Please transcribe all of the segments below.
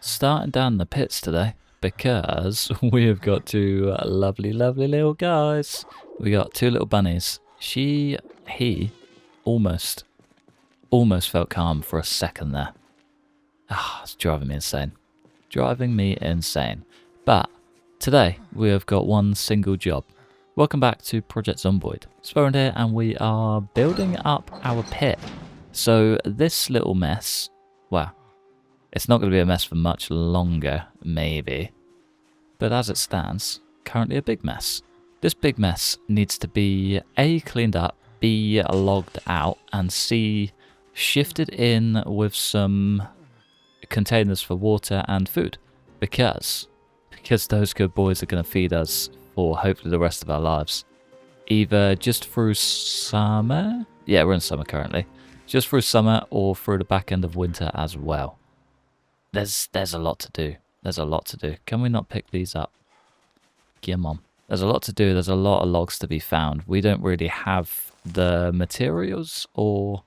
starting down the pits today because we have got two lovely, lovely little guys. We got two little bunnies. He almost felt calm for a second there. Ah, it's driving me insane. Driving me insane. But today we have got one single job. Welcome back to Project Zomboid. Spawned here and we are building up our pit. So this little mess, well, it's not going to be a mess for much longer, maybe. But as it stands, currently a big mess. This big mess needs to be A, cleaned up, B, logged out, and C, shifted in with some containers for water and food. Because those good boys are going to feed us for hopefully the rest of our lives. Either just through summer? Yeah, we're in summer currently. Just through summer or through the back end of winter as well. There's a lot to do. There's a lot to do. Can we not pick these up? Come on. There's a lot to do. There's a lot of logs to be found. We don't really have the materials or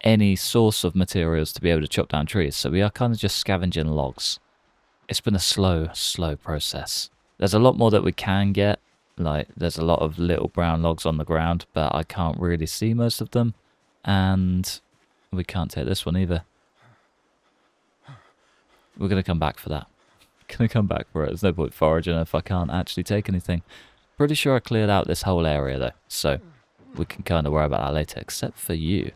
any source of materials to be able to chop down trees. So we are kind of just scavenging logs. It's been a slow process. There's a lot more that we can get. Like, there's a lot of little brown logs on the ground, but I can't really see most of them. And we can't take this one either. We're going to come back for that. Going to come back for it. There's no point foraging if I can't actually take anything. Pretty sure I cleared out this whole area though, so we can kind of worry about that later, except for you.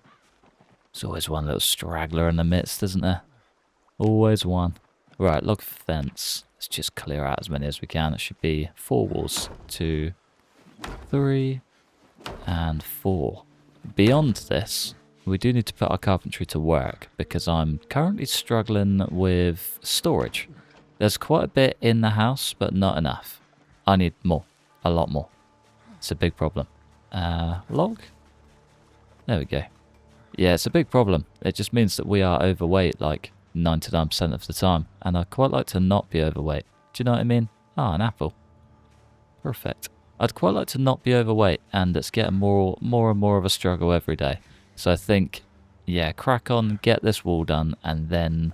There's always one little straggler in the midst, isn't there? Always one. Right, log fence. Let's just clear out as many as we can. It should be 4 walls. 2, 3, and 4. Beyond this, we do need to put our carpentry to work because I'm currently struggling with storage. There's quite a bit in the house, but not enough. I need more. A lot more. It's a big problem. Log? There we go. Yeah, it's a big problem. It just means that we are overweight like 99% of the time. And I'd quite like to not be overweight. Do you know what I mean? Ah, an apple. Perfect. I'd quite like to not be overweight, and it's getting more and more of a struggle every day. So I think, yeah, crack on, get this wall done, and then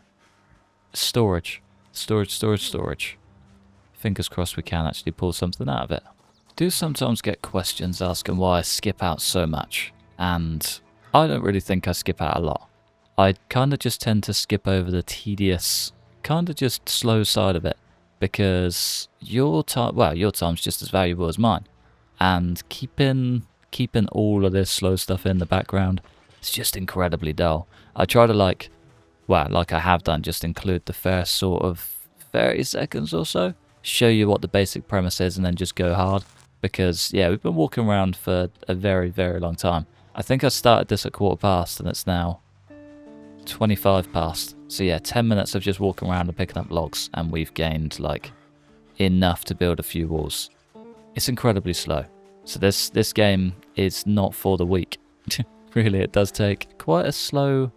storage. Storage. Fingers crossed we can actually pull something out of it. Do sometimes get questions asking why I skip out so much, and I don't really think I skip out a lot. I kind of just tend to skip over the tedious, kind of just slow side of it, because your time's just as valuable as mine, and keeping all of this slow stuff in the background, it's just incredibly dull. I try to like I have done, just include the first sort of 30 seconds or so, show you what the basic premise is, and then just go hard. Because, yeah, we've been walking around for a very, very long time. I think I started this at 1:15, and it's now 25 past. So, yeah, 10 minutes of just walking around and picking up logs, and we've gained, like, enough to build a few walls. It's incredibly slow. So this game is not for the weak. Really, it does take quite a slow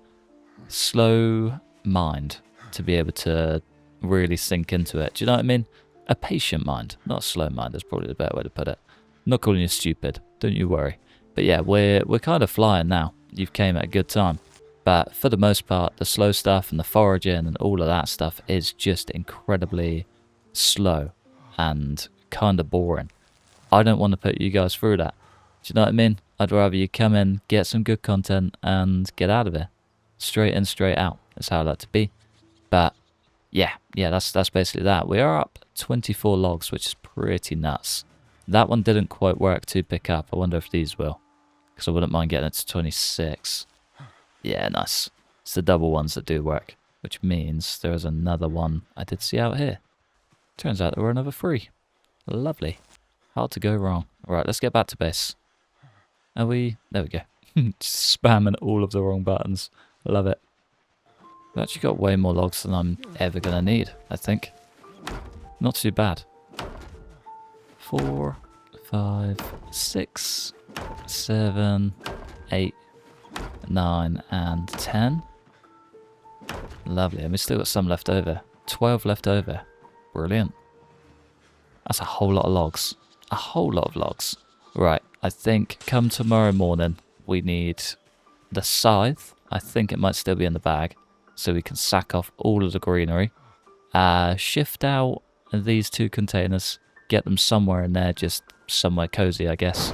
mind to be able to really sink into it. Do you know what I mean? A patient mind, not a slow mind. That's probably the better way to put it. I'm not calling you stupid, don't you worry. But yeah, we're kind of flying now. You've came at a good time. But for the most part, the slow stuff and the foraging and all of that stuff is just incredibly slow and kind of boring. I don't want to put you guys through that. Do you know what I mean? I'd rather you come in, get some good content, and get out of here. Straight in, straight out. That's how I like to be. But yeah, that's basically that. We are up 24 logs, which is pretty nuts. That one didn't quite work to pick up. I wonder if these will, because I wouldn't mind getting it to 26. Yeah, nice. It's the double ones that do work, which means there is another one I did see out here. Turns out there were another 3. Lovely. Hard to go wrong. Right, let's get back to base. Are we? There we go. Just spamming all of the wrong buttons. Love it. We've actually got way more logs than I'm ever going to need, I think. Not too bad. 4, 5, 6, 7, 8, 9, and 10. Lovely. And we've still got some left over. 12 left over. Brilliant. That's a whole lot of logs. A whole lot of logs. Right, I think come tomorrow morning we need the scythe. I think it might still be in the bag, so we can sack off all of the greenery Shift out these 2 containers. Get them somewhere in there, just somewhere cozy, I guess.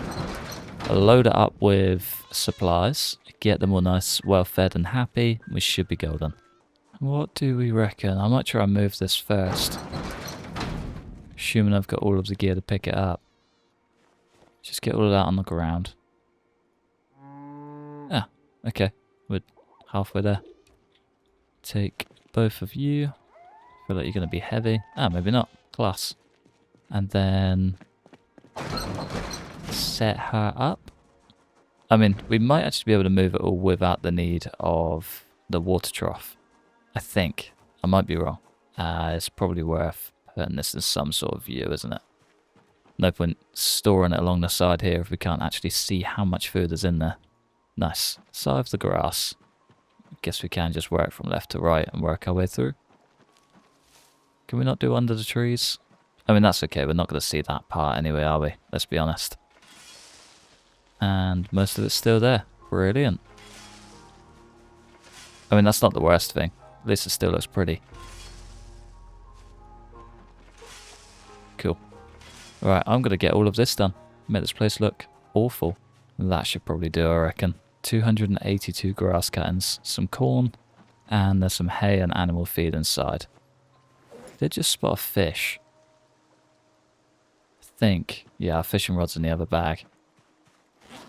Load it up with supplies. Get them all nice, well fed and happy. We should be golden. What do we reckon? I might try and move this first. Assuming I've got all of the gear to pick it up. Just get all of that on the ground. Ah, okay. We're halfway there. Take both of you. Feel like you're going to be heavy. Ah, maybe not. Class. And then set her up. I mean, we might actually be able to move it all without the need of the water trough. I think. I might be wrong. It's probably worth putting this in some sort of view, isn't it? No point storing it along the side here if we can't actually see how much food is in there. Nice. Side of the grass. I guess we can just work from left to right and work our way through. Can we not do under the trees? I mean, that's okay. We're not going to see that part anyway, are we? Let's be honest. And most of it's still there. Brilliant. I mean, that's not the worst thing. At least it still looks pretty. Cool. Right, I'm going to get all of this done. Make this place look awful. That should probably do, I reckon. 282 grass cuttings, some corn, and there's some hay and animal feed inside. Did just spot a fish. I think. Yeah, our fishing rod's in the other bag.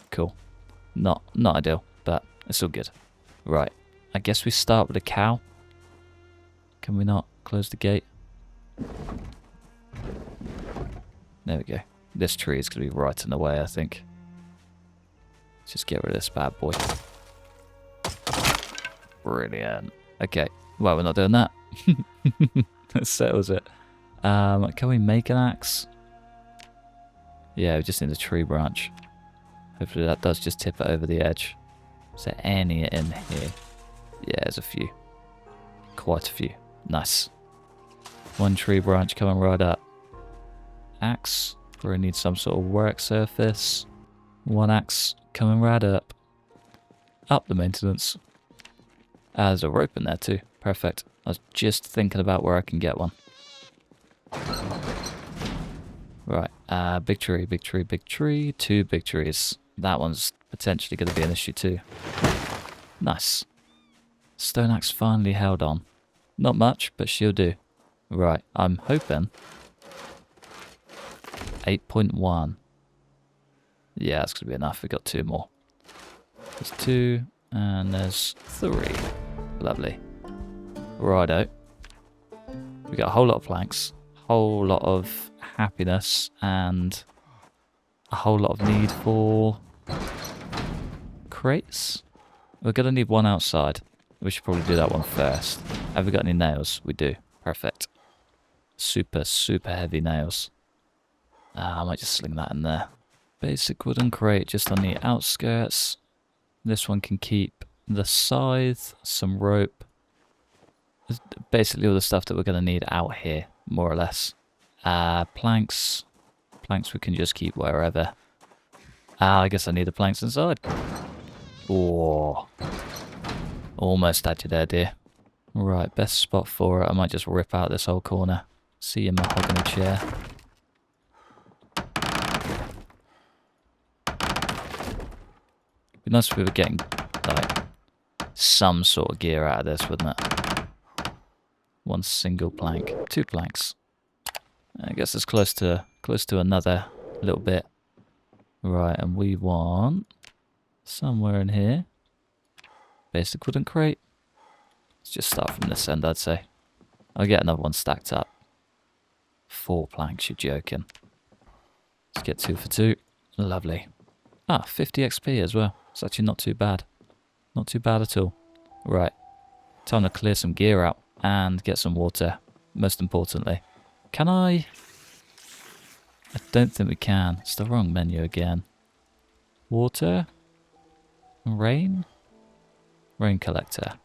Cool. Not ideal, but it's all good. Right. I guess we start with a cow. Can we not close the gate? There we go. This tree is going to be right in the way, I think. Let's just get rid of this bad boy. Brilliant. Okay. Well, we're not doing that. That settles it. Can we make an axe? Yeah, we just need a tree branch. Hopefully that does just tip it over the edge. Is there any in here? Yeah, there's a few. Quite a few. Nice. One tree branch coming right up. Axe. Probably need some sort of work surface. One axe coming right up. Up the maintenance. There's a rope in there too. Perfect. I was just thinking about where I can get one. Right. Big tree, big tree, big tree. 2 big trees. That one's potentially going to be an issue too. Nice. Stone axe finally held on. Not much, but she'll do. Right. I'm hoping 8.1. Yeah, that's going to be enough. We got 2 more. There's 2, and there's 3. Lovely. Righto. We got a whole lot of planks, whole lot of happiness, and a whole lot of need for crates. We're going to need one outside. We should probably do that one first. Have we got any nails? We do. Perfect. Super, super heavy nails. I might just sling that in there. Basic wooden crate just on the outskirts. This one can keep the scythe, some rope. Basically all the stuff that we're going to need out here, more or less. Planks. Planks we can just keep wherever. I guess I need the planks inside. Oh. Almost had you there, dear. Right, best spot for it. I might just rip out this whole corner. See you, mahogany chair. Be nice if we were getting, like, some sort of gear out of this, wouldn't it? One single plank. 2 planks. I guess it's close to another little bit. Right, and we want somewhere in here. Basic wooden crate. Let's just start from this end, I'd say. I'll get another one stacked up. 4 planks, you're joking. Let's get 2 for 2. Lovely. 50 XP as well. It's actually not too bad. Not too bad at all. Right. Time to clear some gear out and get some water. Most importantly. Can I? I don't think we can. It's the wrong menu again. Water? Rain? Rain collector.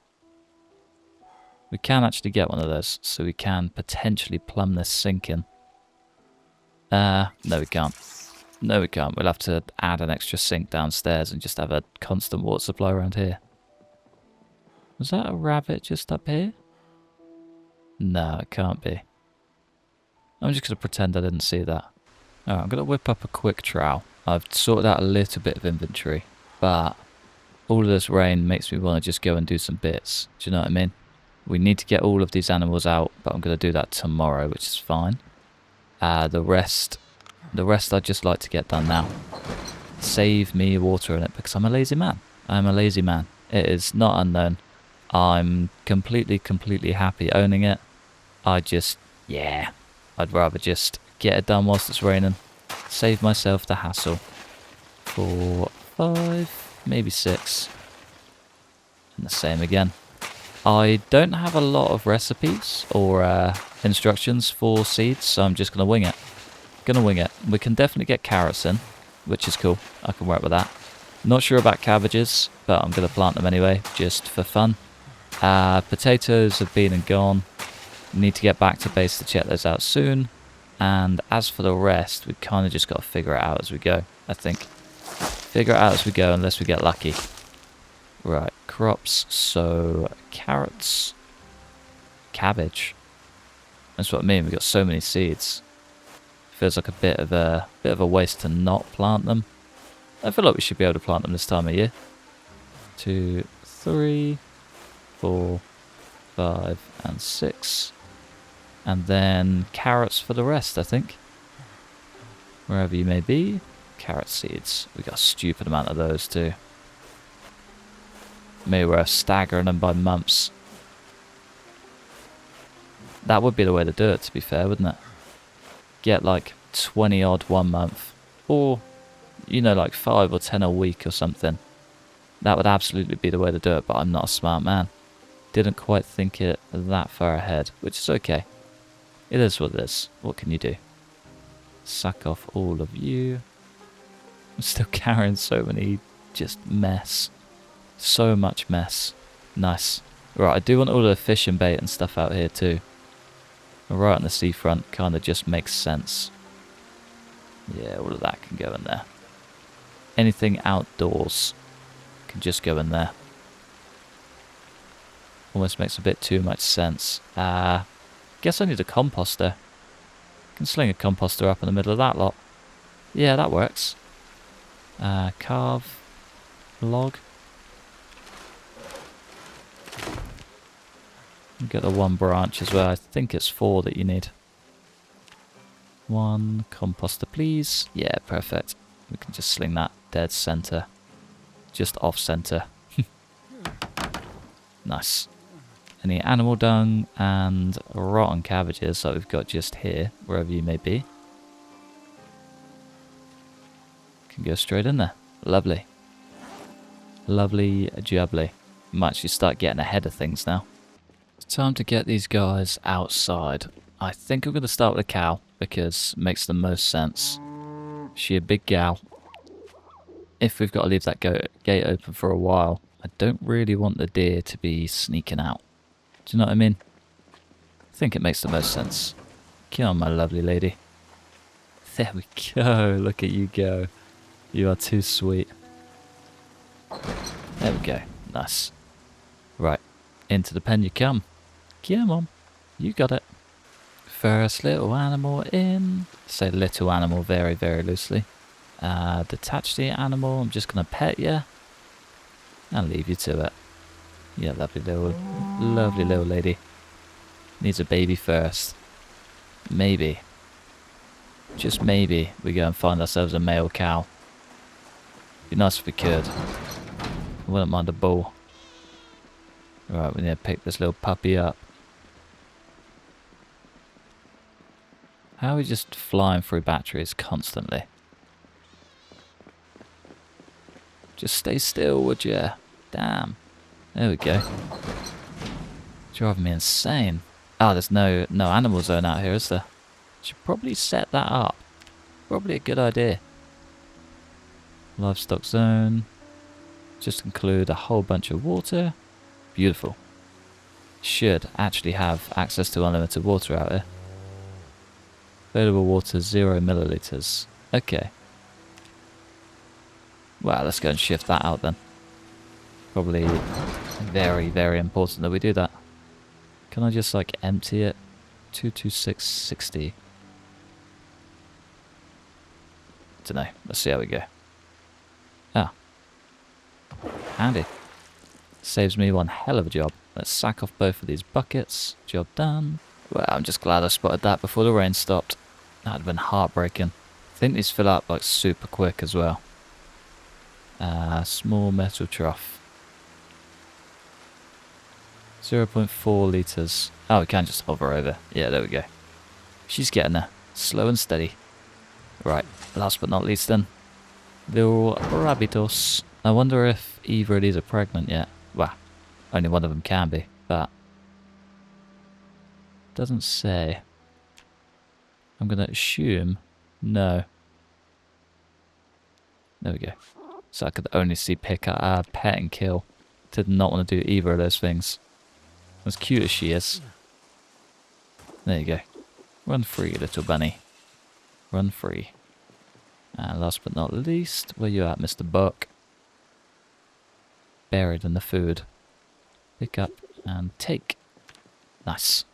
We can actually get one of those, so we can potentially plumb this sinking. No we can't. No we can't. We'll have to add an extra sink downstairs and just have a constant water supply around here. Was that a rabbit just up here? No, it can't be. I'm just going to pretend I didn't see that. Alright, I'm going to whip up a quick trowel. I've sorted out a little bit of inventory, but all of this rain makes me want to just go and do some bits. Do you know what I mean? We need to get all of these animals out, but I'm going to do that tomorrow, which is fine. The rest I'd just like to get done now. Save me water in it, because I'm a lazy man. I'm a lazy man. It is not unknown. I'm completely happy owning it. Yeah, I'd rather just get it done whilst it's raining. Save myself the hassle. 4, 5, maybe 6. And the same again. I don't have a lot of recipes or instructions for seeds, so I'm just going to wing it. We can definitely get carrots in, which is cool. I can work with that. Not sure about cabbages, but I'm going to plant them anyway, just for fun. Potatoes have been and gone. Need to get back to base to check those out soon. And as for the rest, we kind of just got to figure it out as we go, I think. Figure it out as we go, unless we get lucky. Right, crops. So, carrots. Cabbage. That's what I mean, we've got so many seeds. Feels like a bit of a waste to not plant them. I feel like we should be able to plant them this time of year. 2, 3, 4, 5, and 6. And then carrots for the rest, I think. Wherever you may be. Carrot seeds. We got a stupid amount of those too. Maybe we're staggering them by months. That would be the way to do it, to be fair, wouldn't it? Get like 20 odd 1 month. Or, you know, like 5 or 10 a week or something. That would absolutely be the way to do it, but I'm not a smart man. Didn't quite think it that far ahead, which is okay. It is what it is. What can you do? Sack off all of you. I'm still carrying so many just mess. So much mess. Nice. Right, I do want all the fishing bait and stuff out here too. Right on the seafront kind of just makes sense. Yeah, all of that can go in there. Anything outdoors can just go in there. Almost makes a bit too much sense. Guess I need a composter. Can sling a composter up in the middle of that lot. Yeah, that works. Carve. Log. Get the 1 branch as well. I think it's 4 that you need. 1 composter, please. Yeah, perfect. We can just sling that dead center. Just off center. Nice. Any animal dung and rotten cabbages that we've got just here, wherever you may be. Can go straight in there. Lovely. Lovely jubbly. Might actually start getting ahead of things now. It's time to get these guys outside. I think I'm going to start with a cow because it makes the most sense. She a big gal. If we've got to leave that gate open for a while, I don't really want the deer to be sneaking out. Do you know what I mean? I think it makes the most sense. Come on, my lovely lady. There we go. Look at you go. You are too sweet. There we go. Nice. Right. Into the pen you come. Come on. You got it. First little animal in. Say little animal very, very loosely. Detach the animal. I'm just going to pet you. And leave you to it. Yeah, lovely little lady. Needs a baby first. Maybe. Just maybe we go and find ourselves a male cow. Be nice if we could. I wouldn't mind a bull. Right, we need to pick this little puppy up. How are we just flying through batteries constantly? Just stay still, would ya? Damn. There we go. Driving me insane. Oh, there's no animal zone out here, is there? Should probably set that up. Probably a good idea. Livestock zone. Just include a whole bunch of water. Beautiful. Should actually have access to unlimited water out here. Available water 0 milliliters. Okay. Well, let's go and shift that out then. Probably very, very important that we do that. Can I just like empty it? 22660. Dunno. Let's see how we go. Ah. Handy. Saves me one hell of a job. Let's sack off both of these buckets. Job done. Well, I'm just glad I spotted that before the rain stopped. That'd have been heartbreaking. I think these fill up like super quick as well. Small metal trough. 0.4 litres. Oh, we can just hover over. Yeah, there we go. She's getting there. Slow and steady. Right, last but not least then. Little rabbitos. I wonder if either of these are pregnant yet. Well, only one of them can be, but... doesn't say. I'm going to assume no. There we go. So I could only see pet and kill. Did not want to do either of those things. As cute as she is. There you go. Run free, little bunny. Run free. And last but not least, where you at, Mr. Buck? Buried in the food. Pick up and take. Nice.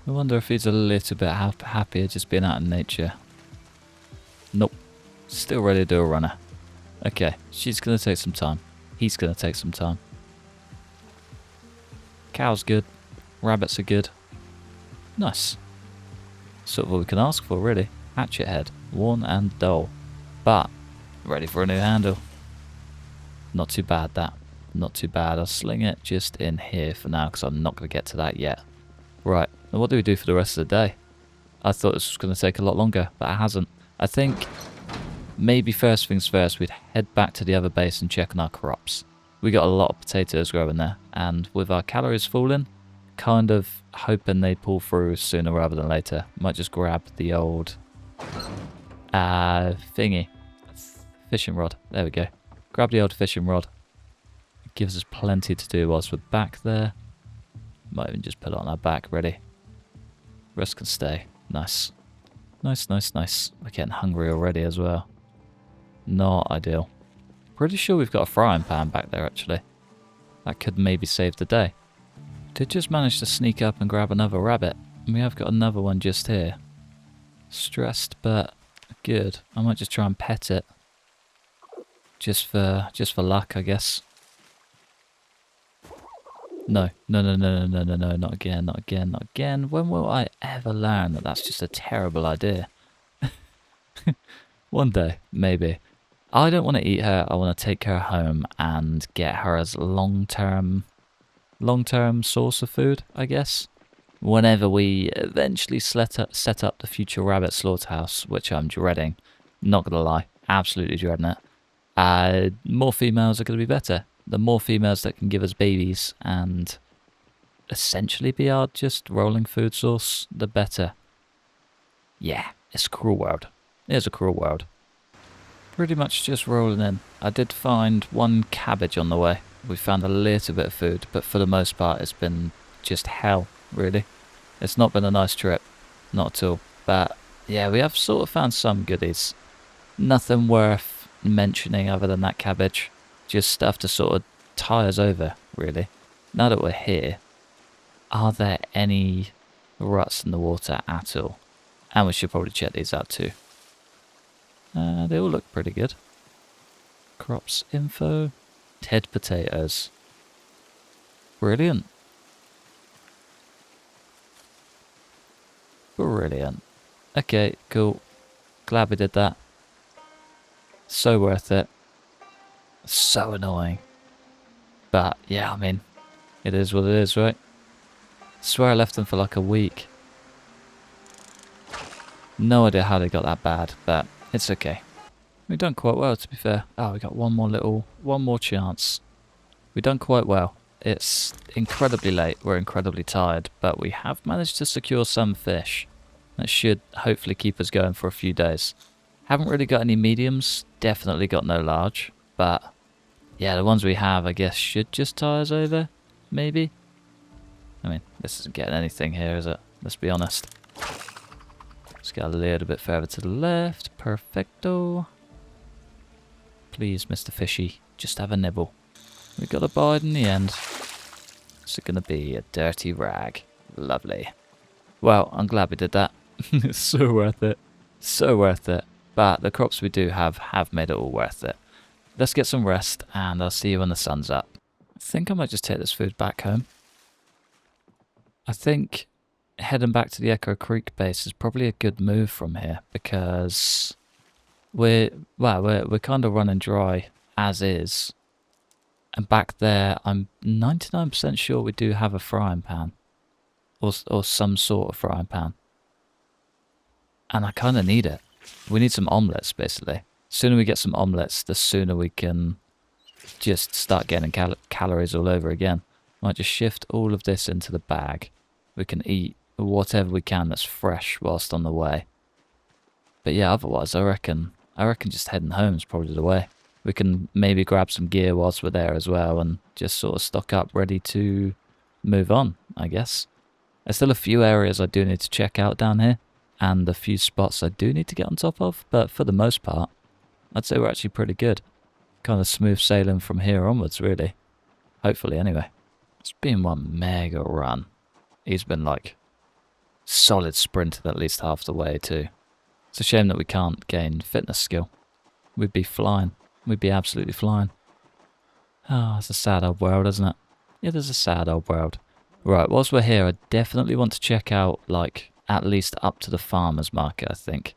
I wonder if he's a little bit happier just being out in nature. Nope. Still ready to do a runner. Okay, she's going to take some time. He's going to take some time. Cow's good. Rabbits are good. Nice. Sort of all we can ask for, really. Hatchet head. Worn and dull. But, ready for a new handle. Not too bad, that. Not too bad. I'll sling it just in here for now, because I'm not going to get to that yet. Right, now what do we do for the rest of the day? I thought this was going to take a lot longer, but it hasn't. I think maybe first things first, we'd head back to the other base and check on our crops. We got a lot of potatoes growing there, and with our calories falling, kind of hoping they pull through sooner rather than later. Might just grab the old thingy. Fishing rod. There we go. Grab the old fishing rod. It gives us plenty to do whilst we're back there. Might even just put it on our back, ready. Rest can stay. Nice. Nice, nice, nice. We're getting hungry already as well. Not ideal. Pretty sure we've got a frying pan back there, actually. That could maybe save the day. Did just manage to sneak up and grab another rabbit. And we have got another one just here. Stressed, but good. I might just try and pet it. Just for luck, I guess. No, no, no, no, no, no, no, not again, not again, not again. When will I ever learn that that's just a terrible idea? One day, maybe. I don't want to eat her. I want to take her home and get her as long-term source of food, I guess. Whenever we eventually set up the future rabbit slaughterhouse, which I'm dreading. Not gonna lie, absolutely dreading it. More females are gonna be better. The more females that can give us babies and essentially be our just rolling food source, the better. Yeah, it's a cruel world. It is a cruel world. Pretty much just rolling in. I did find one cabbage on the way. We found a little bit of food, but for the most part it's been just hell, really. It's not been a nice trip. Not at all. But yeah, we have sort of found some goodies. Nothing worth mentioning other than that cabbage. Just stuff to sort of tie us over, really. Now that we're here, are there any ruts in the water at all? And we should probably check these out too. They all look pretty good. Crops info. Dead potatoes. Brilliant. Brilliant. Okay, cool. Glad we did that. So worth it. So annoying. But, yeah, I mean, it is what it is, right? I swear I left them for like a week. No idea how they got that bad, but it's okay. We've done quite well, to be fair. Oh, we got one more chance. We've done quite well. It's incredibly late, we're incredibly tired, but we have managed to secure some fish. That should hopefully keep us going for a few days. Haven't really got any mediums, definitely got no large, but yeah, the ones we have, I guess, should just tie us over, maybe? I mean, this isn't getting anything here, is it? Let's be honest. Let's get a little bit further to the left. Perfecto. Please, Mr. Fishy, just have a nibble. We got a bite in the end. Is it going to be a dirty rag? Lovely. Well, I'm glad we did that. It's so worth it. So worth it. But the crops we do have made it all worth it. Let's get some rest, and I'll see you when the sun's up. I think I might just take this food back home. I think heading back to the Echo Creek base is probably a good move from here, because we're kind of running dry as is. And back there, I'm 99% sure we do have a frying pan. Or some sort of frying pan. And I kind of need it. We need some omelettes, basically. The sooner we get some omelettes, the sooner we can just start getting calories all over again. Might just shift all of this into the bag. We can eat whatever we can that's fresh whilst on the way. But yeah, otherwise, I reckon just heading home is probably the way. We can maybe grab some gear whilst we're there as well, and just sort of stock up, ready to move on, I guess. There's still a few areas I do need to check out down here, and a few spots I do need to get on top of, but for the most part, I'd say we're actually pretty good. Kind of smooth sailing from here onwards, really. Hopefully, anyway. It's been one mega run. He's been, like, solid sprinting at least half the way, too. It's a shame that we can't gain fitness skill. We'd be flying. We'd be absolutely flying. Oh, it's a sad old world, isn't it? It is a sad old world. Right, whilst we're here, I definitely want to check out, like, at least up to the farmer's market, I think.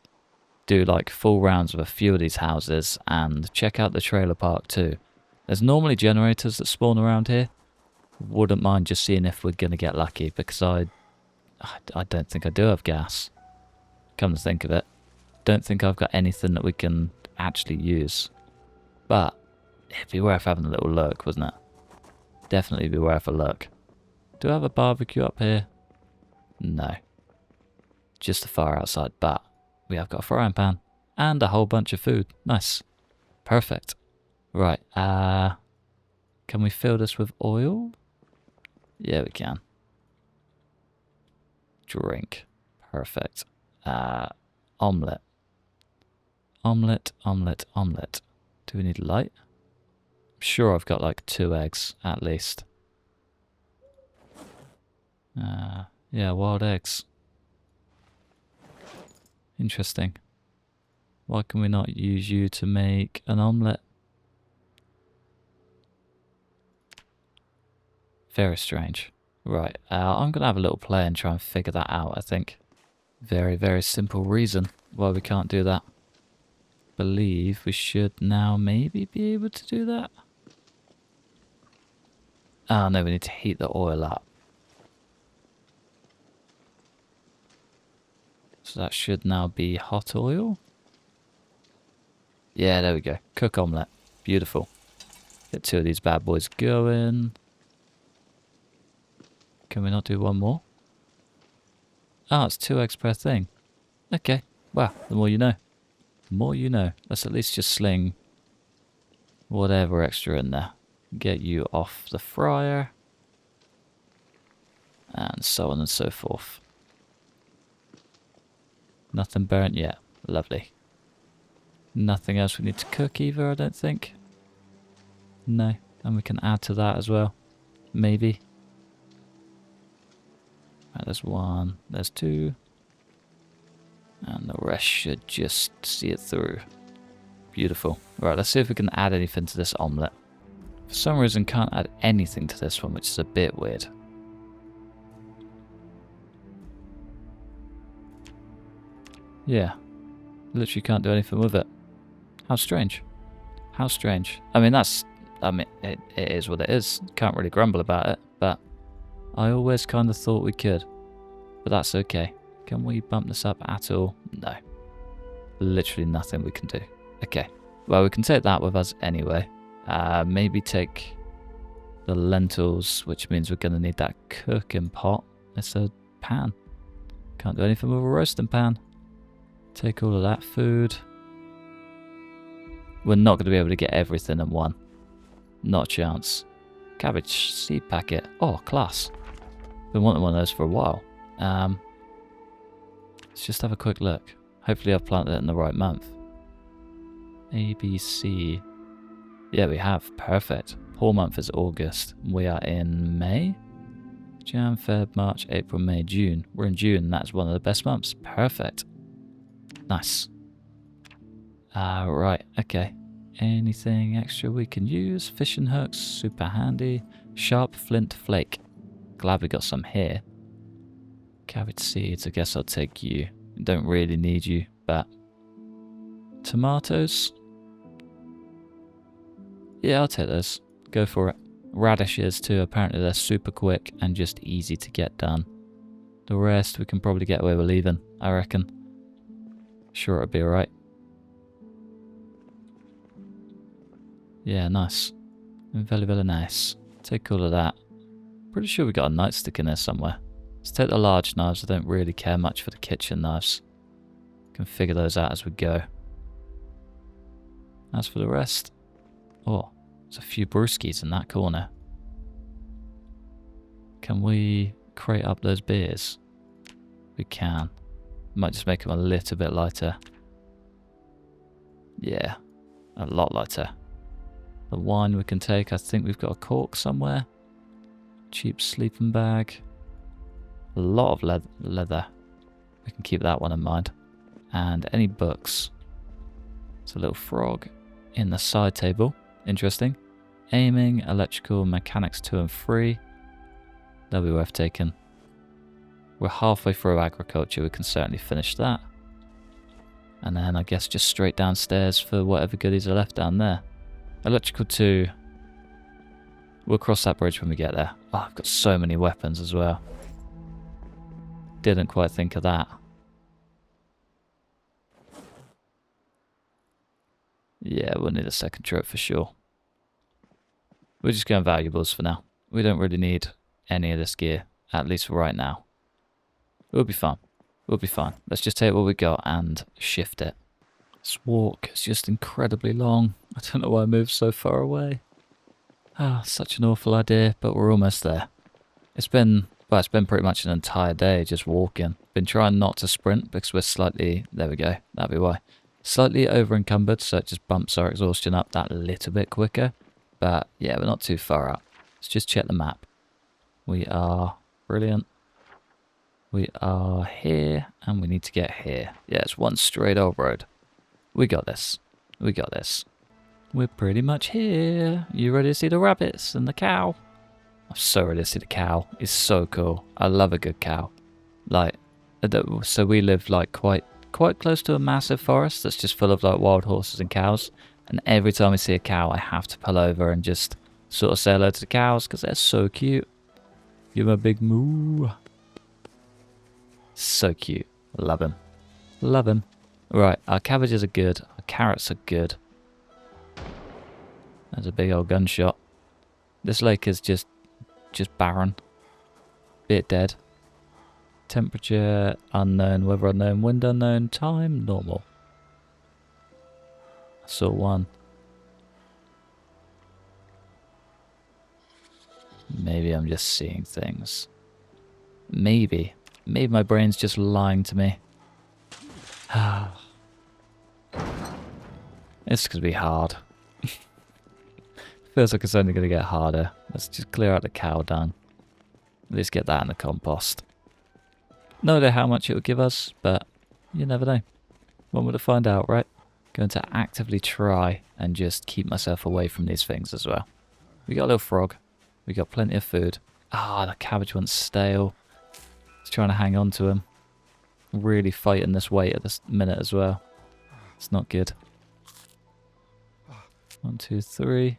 Do, like, full rounds of a few of these houses, and check out the trailer park, too. There's normally generators that spawn around here. Wouldn't mind just seeing if we're going to get lucky, because I don't think I do have gas. Come to think of it. Don't think I've got anything that we can actually use. But it'd be worth having a little look, wouldn't it? Definitely be worth a look. Do I have a barbecue up here? No. Just the fire outside, but we have got a frying pan and a whole bunch of food. Nice. Perfect. Right, can we fill this with oil? Yeah, we can. Drink. Perfect. Omelette. Omelette, omelette, omelette. Do we need light? I'm sure I've got like 2 eggs at least. Yeah, wild eggs. Interesting. Why can we not use you to make an omelette? Very strange. Right, I'm going to have a little play and try and figure that out, I think. Very, very simple reason why we can't do that. Believe we should now maybe be able to do that. Oh no, we need to heat the oil up. So that should now be hot oil. Yeah, there we go. Cook omelette. Beautiful. Get 2 of these bad boys going. Can we not do one more? Oh, it's 2 eggs per thing. Okay. Well, the more you know. The more you know. Let's at least just sling whatever extra in there. Get you off the fryer. And so on and so forth. Nothing burnt yet. Lovely. Nothing else we need to cook either, I don't think. No. And we can add to that as well. Maybe. Right, there's 1. There's 2. And the rest should just see it through. Beautiful. Right, let's see if we can add anything to this omelette. For some reason, can't add anything to this one, which is a bit weird. Yeah. Literally can't do anything with it. How strange. How strange. I mean, it is what it is. Can't really grumble about it, but I always kind of thought we could. But that's okay. Can we bump this up at all? No. Literally nothing we can do. Okay. Well, we can take that with us anyway. Maybe take the lentils, which means we're going to need that cooking pot. It's a pan. Can't do anything with a roasting pan. Take all of that food. We're not going to be able to get everything in one. Not a chance. Cabbage seed packet. Oh, class. Been wanting one of those for a while. Let's just have a quick look. Hopefully I've planted it in the right month. ABC. Yeah, we have. Perfect. Whole month is August. We are in May. Jan, Feb, March, April, May, June. We're in June, and that's one of the best months. Perfect. Nice. Right, okay. Anything extra we can use? Fishing hooks, super handy. Sharp flint flake. Glad we got some here. Cabbage seeds, I guess I'll take you. Don't really need you, but... Tomatoes? Yeah, I'll take those. Go for it. Radishes too, apparently they're super quick and just easy to get done. The rest we can probably get away with leaving, I reckon. Sure it'll be alright. Yeah, nice. Very, very nice. Take all of that. Pretty sure we got a nightstick in there somewhere. Let's take the large knives. I don't really care much for the kitchen knives. Can figure those out as we go. As for the rest... Oh, there's a few brewskis in that corner. Can we crate up those beers? We can. Might just make them a little bit lighter. Yeah, a lot lighter. The wine we can take, I think we've got a cork somewhere. Cheap sleeping bag. A lot of leather. We can keep that one in mind. And any books. It's a little frog in the side table. Interesting. Aiming, electrical, mechanics 2 and 3. That'll be worth taking. We're halfway through agriculture. We can certainly finish that. And then I guess just straight downstairs for whatever goodies are left down there. Electrical 2. We'll cross that bridge when we get there. Oh, I've got so many weapons as well. Didn't quite think of that. Yeah, we'll need a second trip for sure. We're just going valuables for now. We don't really need any of this gear, at least right now. We'll be fine. We'll be fine. Let's just take what we got and shift it. This walk is just incredibly long. I don't know why I moved so far away. Ah, such an awful idea, but we're almost there. It's been pretty much an entire day just walking. Been trying not to sprint because we're slightly, there we go, that'd be why. Slightly over encumbered, so it just bumps our exhaustion up that little bit quicker. But yeah, we're not too far up. Let's just check the map. We are, brilliant. We are here, and we need to get here. Yeah, it's one straight old road. We got this. We got this. We're pretty much here. You ready to see the rabbits and the cow? I'm so ready to see the cow. It's so cool. I love a good cow. Like, so we live like quite close to a massive forest that's just full of like wild horses and cows. And every time I see a cow, I have to pull over and just sort of say hello to the cows because they're so cute. Give them a big moo. So cute. Love him. Love him. Right, our cabbages are good. Our carrots are good. There's a big old gunshot. This lake is just barren. Bit dead. Temperature unknown, weather unknown, wind unknown, time normal. I saw one. Maybe I'm just seeing things. Maybe. Maybe my brain's just lying to me. It's going to be hard. Feels like it's only going to get harder. Let's just clear out the cow dung. At least get that in the compost. No idea how much it will give us, but you never know. One would find out, right? Going to actively try and just keep myself away from these things as well. We got a little frog. We got plenty of food. Ah, the cabbage one's stale. Just trying to hang on to him. Really fighting this weight at this minute as well. It's not good. 1, 2, 3.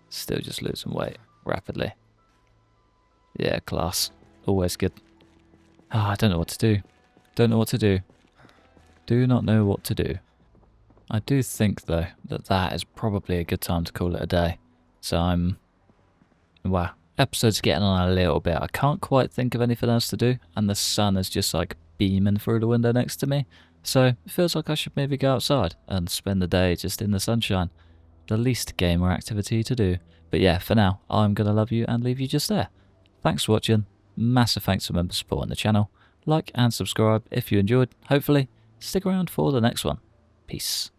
Still just losing weight rapidly. Yeah, class. Always good. Ah, I don't know what to do. Don't know what to do. Do not know what to do. I do think, though, that is probably a good time to call it a day. So wow, episode's getting on a little bit. I can't quite think of anything else to do, and the sun is just like beaming through the window next to me. So it feels like I should maybe go outside and spend the day just in the sunshine. The least gamer activity to do. But yeah, for now, I'm going to love you and leave you just there. Thanks for watching. Massive thanks for members supporting the channel. Like and subscribe if you enjoyed. Hopefully, stick around for the next one. Peace.